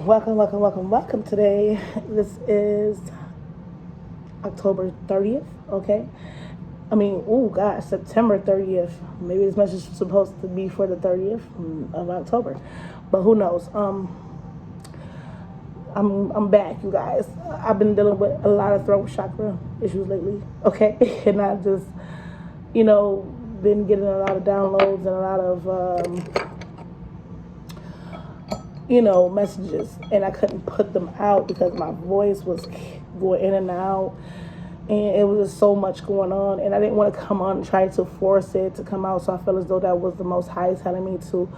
Welcome today. This is October 30th, okay? September 30th. Maybe this message is supposed to be for the 30th of October, but who knows? I'm back, you guys. I've been dealing with a lot of throat chakra issues lately, okay? And I just, been getting a lot of downloads and a lot of messages, and I couldn't put them out because my voice was going in and out, and it was just so much going on, and I didn't want to come on and try to force it to come out, so I felt as though that was the Most High telling me to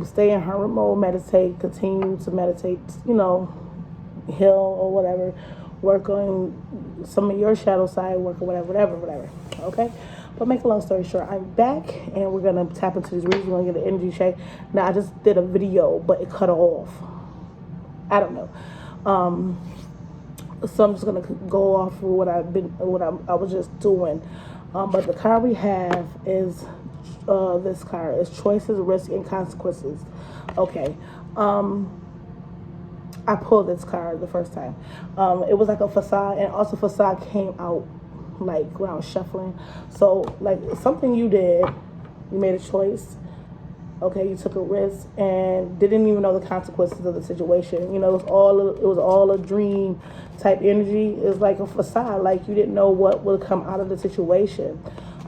stay in hermit mode, meditate, continue to meditate, heal or whatever, work on some of your shadow side work or whatever, okay? But make a long story short, I'm back, and we're going to tap into these reasons. We're going to get an energy check. Now, I just did a video, but it cut off. I don't know. So I'm just going to go off of what I was just doing. But the card we have is this card. It's choices, risk, and consequences. Okay. I pulled this card the first time. It was like a facade, and also facade came out like when I was shuffling. So like something you did, you made a choice, okay, you took a risk and didn't even know the consequences of the situation. It was all a dream type energy. It's like a facade, like you didn't know what would come out of the situation.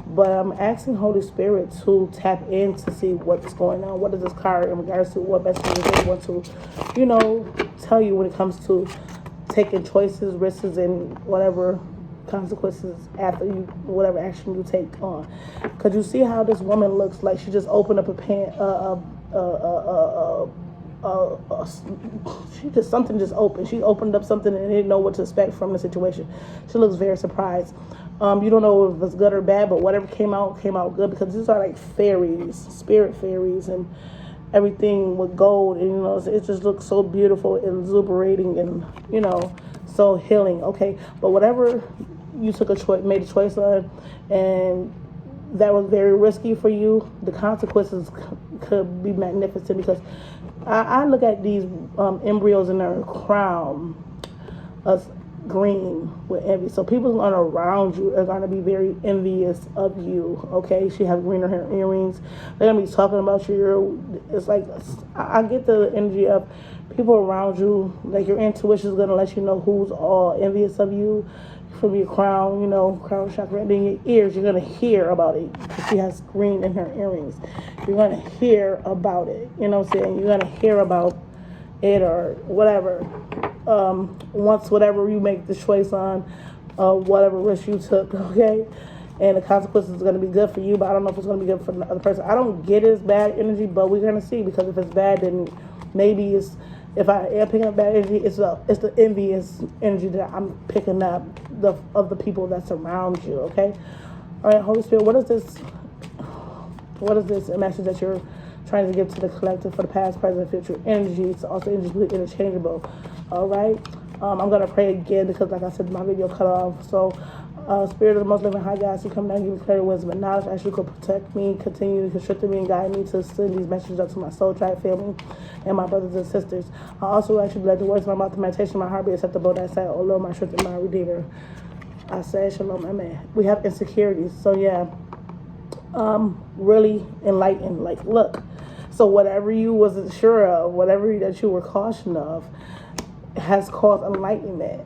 But I'm asking Holy Spirit to tap in to see what's going on. What is this card in regards to what messages they want to, tell you when it comes to taking choices, risks, and whatever consequences after you, whatever action you take on. Because you see how this woman looks like she just opened up something just opened. She opened up something and didn't know what to expect from the situation. She looks very surprised. You don't know if it's good or bad, but whatever came out good, because these are like fairies, spirit fairies, and everything with gold, and it just looks so beautiful and exuberating, and so healing. Okay, but whatever you made a choice on, and that was very risky for you, the consequences could be magnificent, because I look at these embryos in their crown as green with envy. So people around you are going to be very envious of you, okay? She has greener hair earrings. They're going to be talking about you. It's like, I get the energy of people around you, like your intuition is going to let you know who's all envious of you from your crown, crown chakra. And then your ears, you're going to hear about it. She has green in her earrings. You're going to hear about it. You know what I'm saying? You're going to hear about it or whatever. Once whatever you make the choice on, whatever risk you took, okay? And the consequences is going to be good for you, but I don't know if it's going to be good for the other person. I don't get it as bad energy, but we're going to see, because if it's bad, then maybe if I am picking up bad energy, it's the envious energy that I'm picking up of the people that surround you, okay? All right, Holy Spirit, what is this message that you're trying to give to the collective for the past, present, future energies? Also, energies interchangeable. All right. I'm going to pray again, because like I said, my video cut off. So, Spirit of the Most Living High God, you come down and give me clarity, wisdom, and knowledge. I ask you to protect me, continue to strengthen me, and guide me to send these messages up to my soul tribe family and my brothers and sisters. I also ask you to let the words of my mouth and meditation of my heart be acceptable. That said, oh Lord, my strength and my redeemer. I say shalom, amen. We have insecurities. So yeah, really enlightened. Like, look, so whatever you wasn't sure of, whatever that you were cautioned of, has caused enlightenment.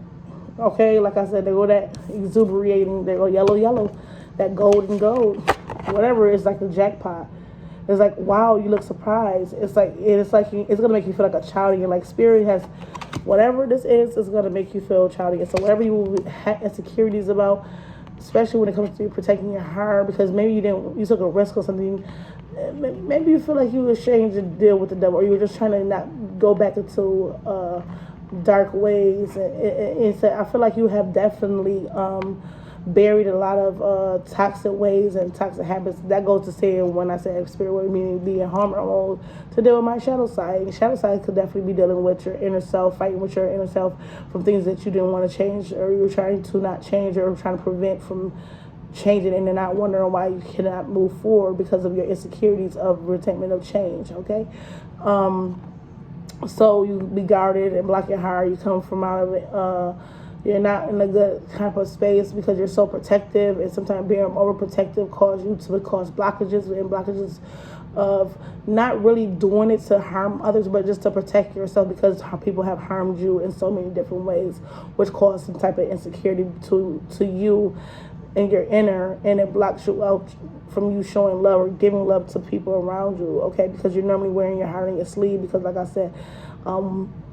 Okay, like I said, they go that exuberating, they go yellow, that gold, whatever. It's like a jackpot. It's like, wow, you look surprised. It's gonna make you feel like a child again. Like spirit has, whatever this is gonna make you feel child again. So whatever you have insecurities about, especially when it comes to protecting your heart, because maybe you took a risk or something. Maybe you feel like you were ashamed to deal with the devil, or you were just trying to not go back into dark ways, and so I feel like you have definitely buried a lot of toxic ways and toxic habits. That goes to say, when I say spirit way, meaning be in harmony mode, to deal with my shadow side. And shadow side could definitely be dealing with your inner self, fighting with your inner self from things that you didn't want to change, or you were trying to not change, or trying to prevent from changing, and they're not wondering why you cannot move forward because of your insecurities of resentment of change. Okay, So you be guarded and block your heart. You come from out of it. You're not in a good type of space because you're so protective, and sometimes being overprotective cause blockages, and blockages of not really doing it to harm others, but just to protect yourself, because people have harmed you in so many different ways, which cause some type of insecurity to you in your inner, and it blocks you out from you showing love or giving love to people around you, okay? Because you're normally wearing your heart on your sleeve, because like I said,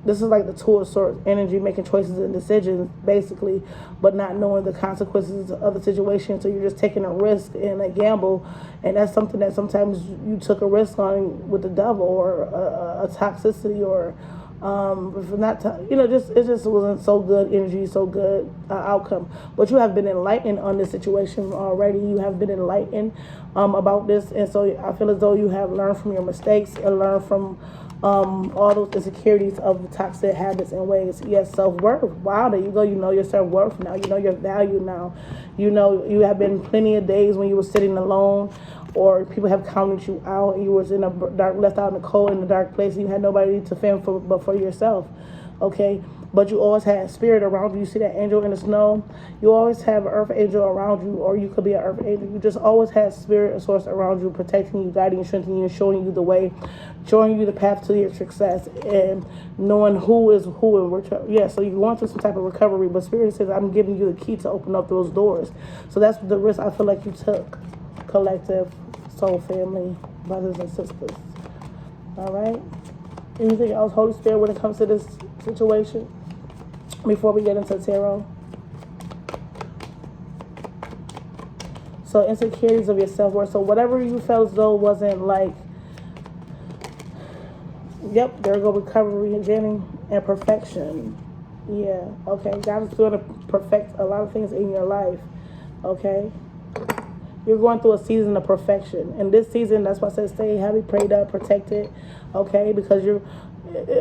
this is like the Two of Swords energy, making choices and decisions, basically, but not knowing the consequences of the situation. So you're just taking a risk and a gamble, and that's something that sometimes you took a risk on with the devil, or a toxicity, or it just wasn't so good energy, so good outcome. But you have been enlightened on this situation already. You have been enlightened about this, and so I feel as though you have learned from your mistakes and learned from all those insecurities of toxic habits and ways. Yes, self-worth. Wow, there you go. You know your self-worth now. You know your value now. You know you have been plenty of days when you were sitting alone, or people have counted you out, and you was in a dark, left out in the cold, in a dark place, and you had nobody to fend for but for yourself. Okay, but you always had spirit around you. You see that angel in the snow? You always have an earth angel around you, or you could be an earth angel. You just always have spirit and source around you, protecting you, guiding you, strengthening you, showing you the way, showing you the path to your success, and knowing who is who and which. Yeah, so you're going through some type of recovery, but spirit says, I'm giving you the key to open up those doors. So that's the risk I feel like you took, collective soul family, brothers and sisters. All right? Anything else, Holy Spirit, when it comes to this situation before we get into tarot? So insecurities of your self-worth. So whatever you felt as though wasn't like, yep, there go recovery again, and perfection. Yeah, okay. God is going to perfect a lot of things in your life, okay? You're going through a season of perfection. And this season, that's why I said stay heavy, prayed up, protected, okay? Because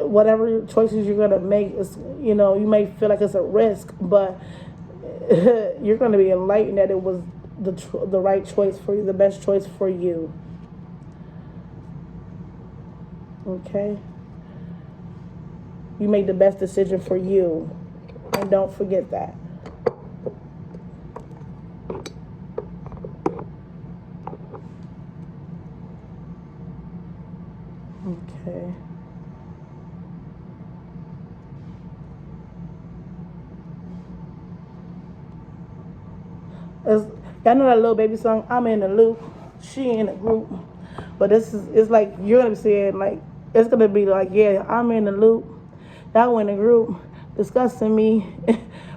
whatever choices you're going to make, is, you may feel like it's a risk, but you're going to be enlightened that it was the right choice for you, the best choice for you. Okay? You made the best decision for you. And don't forget that. Okay. Y'all know that little baby song, I'm in the loop, she in the group. But it's like, you're going to be saying, like, it's going to be like, yeah, I'm in the loop, y'all in the group, discussing me.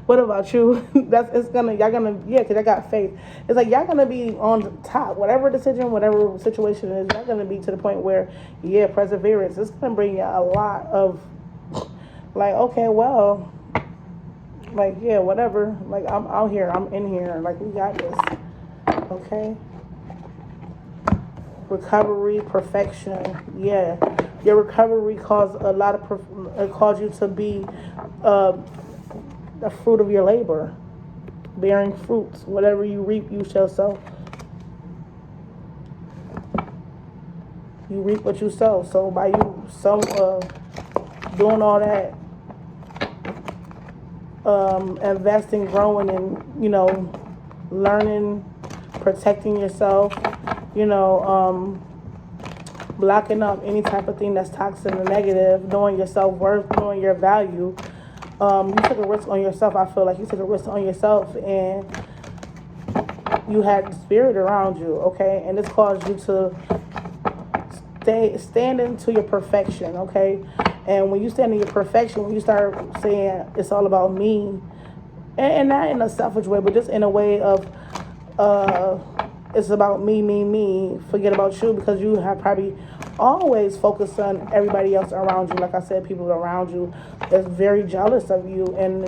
What about you? Y'all gonna, yeah, because I got faith. It's like, y'all gonna be on top. Whatever decision, whatever situation is, y'all gonna be to the point where, yeah, perseverance. It's gonna bring you a lot of, like, okay, well, like, yeah, whatever. Like, I'm out here, I'm in here. Like, we got this. Okay? Recovery, perfection. Yeah. Your recovery caused a lot of, it caused you to be, the fruit of your labor, bearing fruits. Whatever you reap, you shall sow. You reap what you sow. So by you doing all that, investing, growing, and learning, protecting yourself, blocking up any type of thing that's toxic and negative, knowing your self-worth, knowing your value. You took a risk on yourself. I feel like you took a risk on yourself, and you had spirit around you, okay? And this caused you to stand into your perfection, okay? And when you stand in your perfection, when you start saying it's all about me, and not in a selfish way, but just in a way of it's about me, forget about you, because you have probably always focused on everybody else around you. Like I said, people around you is very jealous of you, and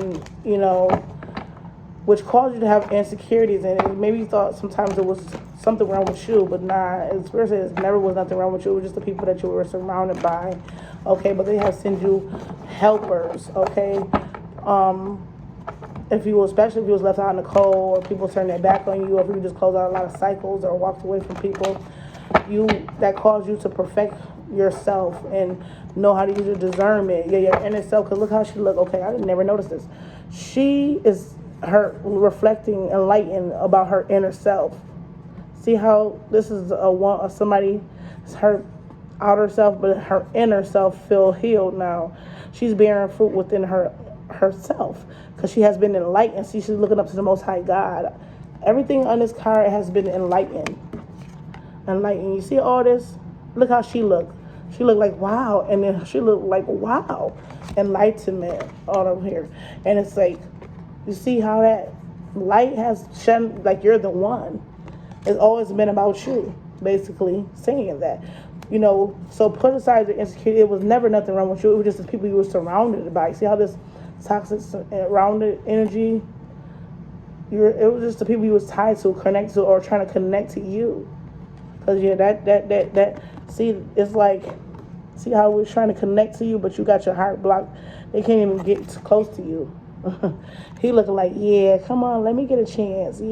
which caused you to have insecurities, and maybe you thought sometimes it was something wrong with you, but nah, it's never was nothing wrong with you. It was just the people that you were surrounded by, okay? But they have sent you helpers, okay? Especially if you was left out in the cold, or people turned their back on you, or if you just closed out a lot of cycles or walked away from people, that caused you to perfect yourself and know how to use your discernment, your inner self. Because look how she look. Okay, I didn't never notice this. She is her reflecting enlightened about her inner self. See how this is somebody, her outer self, but her inner self feel healed now. She's bearing fruit within herself because she has been enlightened. See, she's looking up to the Most High God. Everything on this card has been enlightened. Enlightened. You see all this? Look how she looked. She looked like wow, and then she looked like wow. Enlightenment all over here, and it's like you see how that light has shone. Like you're the one. It's always been about you, basically saying that. You know, so put aside the insecurity. It was never nothing wrong with you. It was just the people you were surrounded by. See how this toxic surrounded energy? It was just the people you was tied to, connect to, or trying to connect to you. Cause yeah, that. See, it's like, see how we're trying to connect to you, but you got your heart blocked. They can't even get close to you. He looking like, yeah, come on, let me get a chance.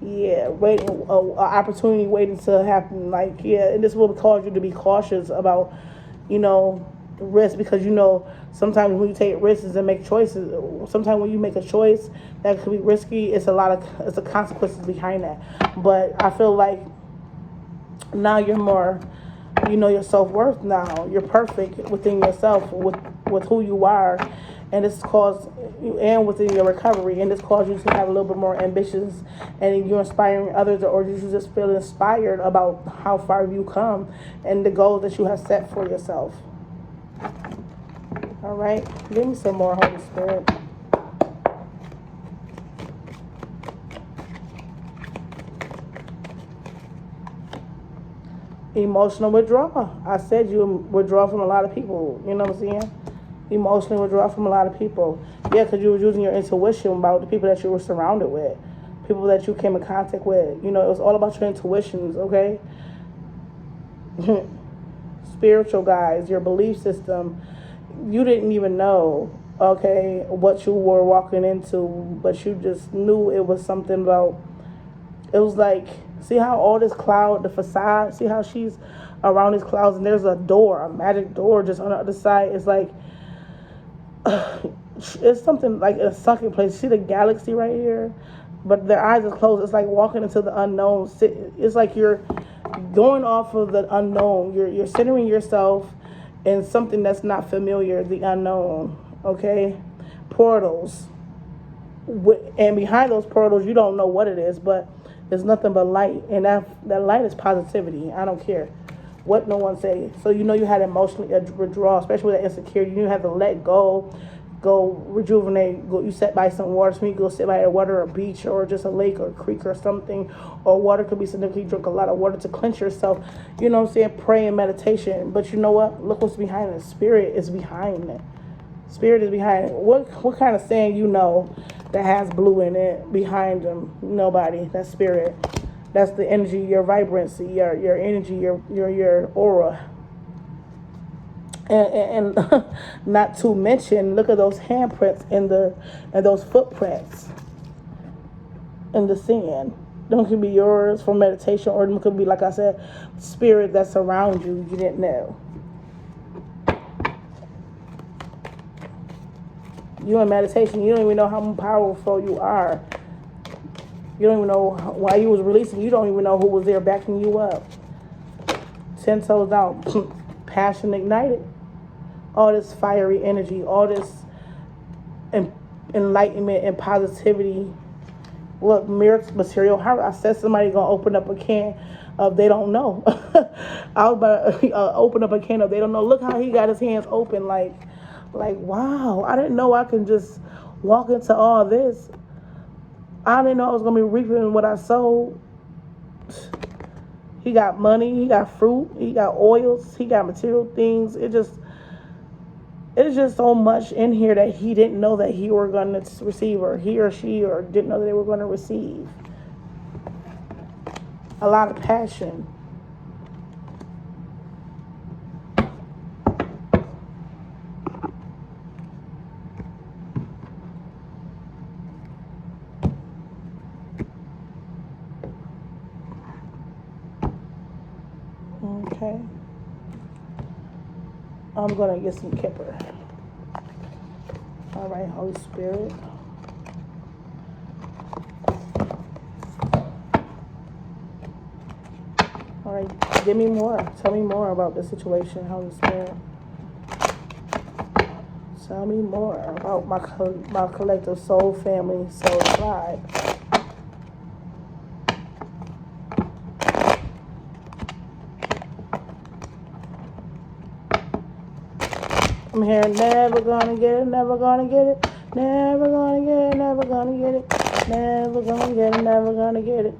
Yeah, waiting, opportunity waiting to happen. Like, yeah, and this will cause you to be cautious about, you know, risk, because you know sometimes when you take risks and make choices, sometimes when you make a choice that could be risky, it's the consequences behind that. But I feel like now you're more, you know, your self-worth now. You're perfect within yourself with who you are, and this caused, and within your recovery, and this caused you to have a little bit more ambitions, and you're inspiring others, or you just feel inspired about how far you come and the goals that you have set for yourself. All right, give me some more, Holy Spirit. Emotional withdrawal. I said you withdraw from a lot of people. You know what I'm saying? Emotionally withdraw from a lot of people. Yeah, because you were using your intuition about the people that you were surrounded with, people that you came in contact with. You know, it was all about your intuitions, okay? Spiritual guides, your belief system. You didn't even know, okay, what you were walking into, but you just knew it was something about, it was like, see how all this cloud, the facade, see how she's around these clouds, and there's a door, a magic door just on the other side. It's like, it's something like a sunken place. See the galaxy right here? But their eyes are closed. It's like walking into the unknown. It's like you're going off of the unknown. You're centering yourself in something that's not familiar, the unknown, okay? Portals. And behind those portals, you don't know what it is, but it's nothing but light. And that light is positivity. I don't care what no one say. So you know you had emotionally withdrawal, especially with that insecurity. You have to let go rejuvenate. You sit by some water. So you go sit by a water, or a beach, or just a lake, or a creek, or something. Or water could be significant. You drink a lot of water to cleanse yourself. You know what I'm saying? Pray and meditation. But you know what? Look what's behind it. Spirit is behind it. Spirit is behind it. What kind of saying you know that has blue in it behind them? Nobody. That's spirit. That's the energy, your vibrancy, your energy, your aura. And not to mention, look at those handprints and those footprints in the sand. Them could be yours for meditation, or them could be, like I said, spirit that's around you. You didn't know. You in meditation, you don't even know how powerful you are. You don't even know why you was releasing. You don't even know who was there backing you up. 10 toes down. Passion ignited. All this fiery energy, all this enlightenment and positivity. Look, material heart. I said somebody gonna open up a can of they don't know. I was about to open up a can of they don't know. Look how he got his hands open, like wow. I didn't know I can just walk into all this. I didn't know I was gonna be reaping what I sowed. He got money, he got fruit, he got oils, he got material things. It's just so much in here that he didn't know that he were going to receive, or he or she or didn't know that they were going to receive. A lot of passion. Okay. I'm going to get some Kipper. All right, Holy Spirit. All right, give me more. Tell me more about the situation, Holy Spirit. Tell me more about my collective soul family, soul tribe. I'm hearing never gonna get it, never gonna get it, never gonna get it, never gonna get it, never gonna get it, never gonna get it,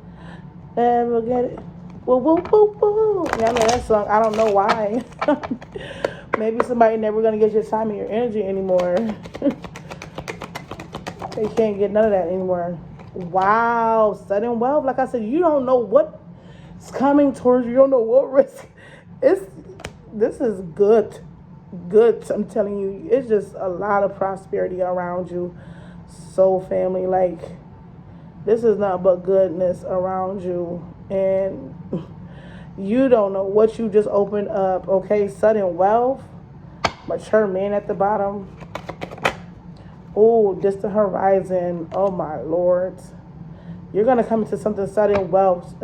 never get it. Woo, woo, woo, woo. Yeah, I know that song. I don't know why. Maybe somebody never gonna get your time and your energy anymore. They can't get none of that anymore. Wow, sudden wealth. Like I said, you don't know what's coming towards you. You don't know what risk. This is good. Good. I'm telling you, it's just a lot of prosperity around you. Soul family, like this is not but goodness around you, and you don't know what you just opened up. Okay, sudden wealth, mature man at the bottom. Oh, distant horizon. Oh my Lord, you're gonna come into something sudden wealth.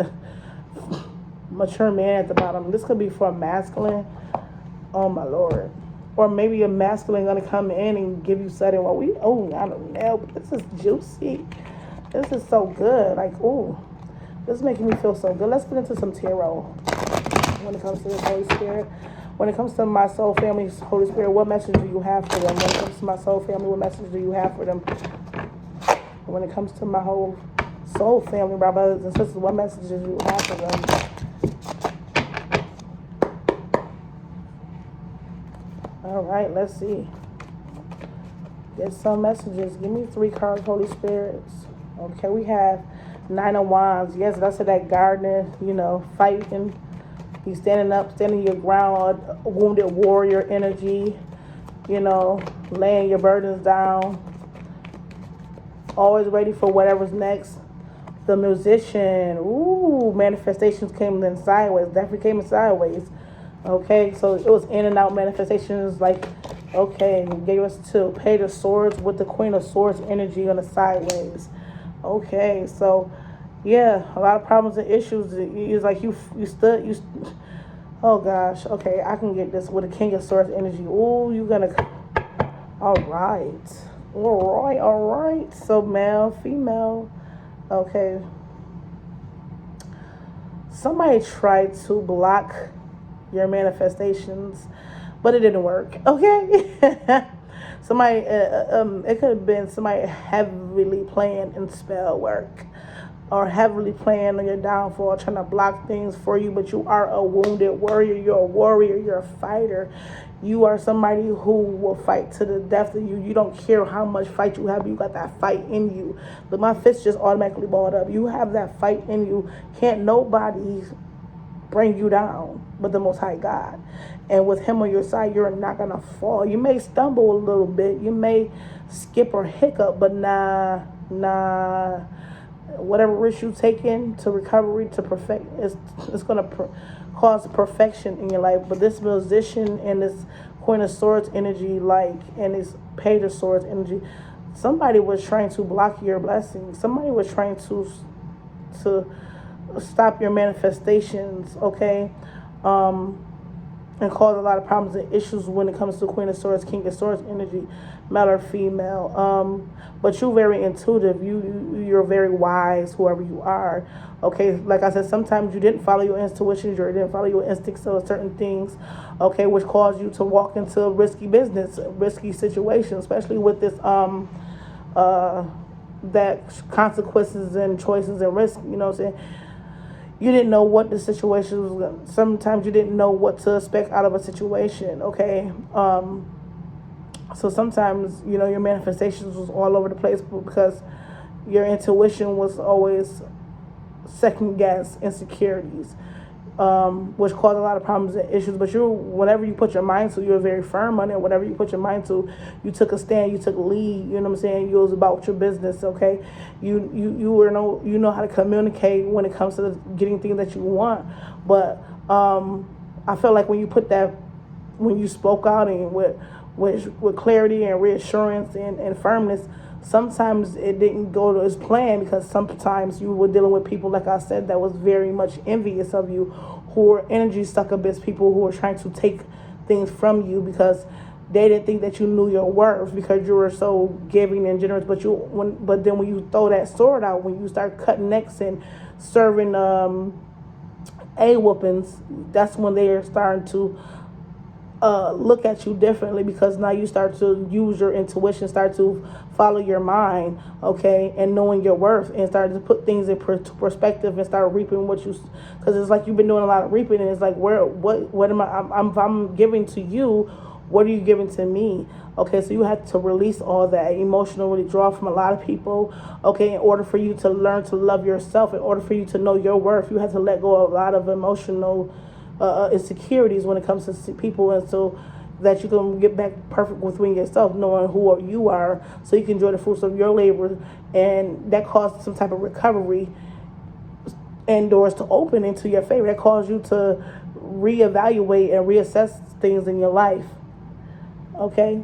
Mature man at the bottom. This could be for a masculine. Oh my Lord. Or maybe a masculine gonna come in and give you sudden wealth. I don't know, but this is juicy. This is so good. Like, oh, this is making me feel so good. Let's get into some tarot. When it comes to the Holy Spirit, when it comes to my soul family, Holy Spirit, what message do you have for them? When it comes to my soul family, what message do you have for them? When it comes to my whole soul family, my brothers and sisters, what messages do you have for them? All right, let's see. Get some messages. Give me 3 cards, Holy Spirits. Okay, we have 9 of Wands. Yes, that's that gardener, fighting. He's standing up, standing your ground, a wounded warrior energy, laying your burdens down. Always ready for whatever's next. The Musician. Ooh, manifestations came in sideways. Definitely came in sideways. Okay, so it was in and out manifestations. Like, okay, gave us 2 Page of Swords with the Queen of Swords energy on the sideways. Okay, so yeah, a lot of problems and issues. It's like you stood. Oh gosh. Okay, I can get this with the King of Swords energy. Ooh, you gonna. All right. So male, female. Okay. Somebody tried to block your manifestations, but it didn't work. Okay. Somebody, it could have been somebody heavily playing in spell work or heavily playing on your downfall, trying to block things for you, but you are a wounded warrior. You're a warrior. You're a fighter. You are somebody who will fight to the death of you. You don't care how much fight you have. You got that fight in you. But my fist just automatically balled up. You have that fight in you. Can't nobody bring you down but the Most High God. And with Him on your side, you're not going to fall. You may stumble a little bit. You may skip or hiccup, but nah. Whatever risk you take in to recovery, to perfect, it's going to cause perfection in your life. But this Musician and this Queen of Swords energy, and this Page of Swords energy, somebody was trying to block your blessings. Somebody was trying to stop your manifestations, okay? And cause a lot of problems and issues when it comes to Queen of Swords, King of Swords energy, male or female. But you're very intuitive. You're very wise, whoever you are. Okay, like I said, sometimes you didn't follow your intuitions, or you didn't follow your instincts of certain things, okay, which caused you to walk into risky business, risky situations, especially with this that consequences and choices and risk, you know what I'm saying? You didn't know what the situation was going to. Sometimes you didn't know what to expect out of a situation, okay? So sometimes, your manifestations was all over the place because your intuition was always second guess insecurities, which caused a lot of problems and issues. But whenever you put your mind to, you were very firm on it. Whatever you put your mind to, you took a stand, you took a lead. You know what I'm saying? You was about your business, okay? You know how to communicate when it comes to getting things that you want. But I feel like when you put that when you spoke out and with clarity and reassurance and firmness. Sometimes it didn't go to as planned because sometimes you were dealing with people, like I said, that was very much envious of you, who were energy succubus, people who were trying to take things from you because they didn't think that you knew your worth because you were so giving and generous. But then when you throw that sword out, when you start cutting necks and serving a whoopings, that's when they are starting to look at you differently, because now you start to use your intuition, start to follow your mind, okay, and knowing your worth, and start to put things in perspective and start reaping what you, because it's like you've been doing a lot of reaping, and it's like, what am I'm giving to you, what are you giving to me? Okay, so you have to release all that emotional withdrawal from a lot of people, okay, in order for you to learn to love yourself, in order for you to know your worth. You have to let go of a lot of emotional insecurities when it comes to people, and so that you can get back perfect within yourself, knowing who you are, so you can enjoy the fruits of your labor, and that causes some type of recovery and doors to open into your favor. That causes you to reevaluate and reassess things in your life. Okay,